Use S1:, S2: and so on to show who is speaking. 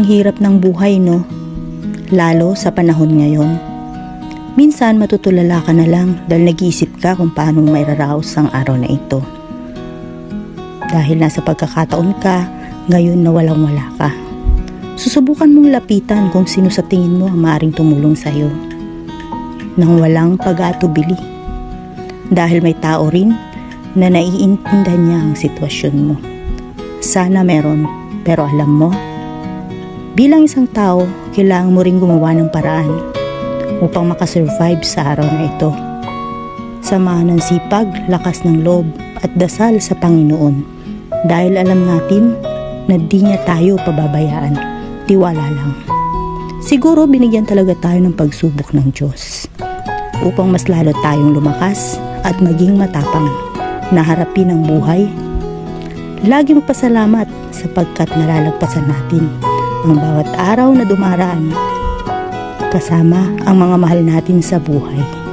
S1: hirap ng buhay, no? Lalo sa panahon ngayon. Minsan matutulala ka na lang dahil nag-iisip ka kung paano mo mairaraos ang araw na ito. Dahil nasa pagkakataon ka, ngayon na walang-wala ka. Susubukan mong lapitan kung sino sa tingin mo ang maaaring tumulong sa iyo. Nang walang pag-aatubili. Dahil may tao rin na naiintindihan niya ang sitwasyon mo. Sana meron, pero alam mo, bilang isang tao, kailangan mo rin gumawa ng paraan upang makasurvive sa araw na ito. Samahan ng sipag, lakas ng loob at dasal sa Panginoon dahil alam natin na di niya tayo pababayaan. Tiwala lang. Siguro binigyan talaga tayo ng pagsubok ng Diyos upang mas lalo tayong lumakas at maging matapang na harapin ang buhay. Lagi magpasalamat sapagkat nalalagpasan natin ang bawat araw na dumaraan kasama ang mga mahal natin sa buhay.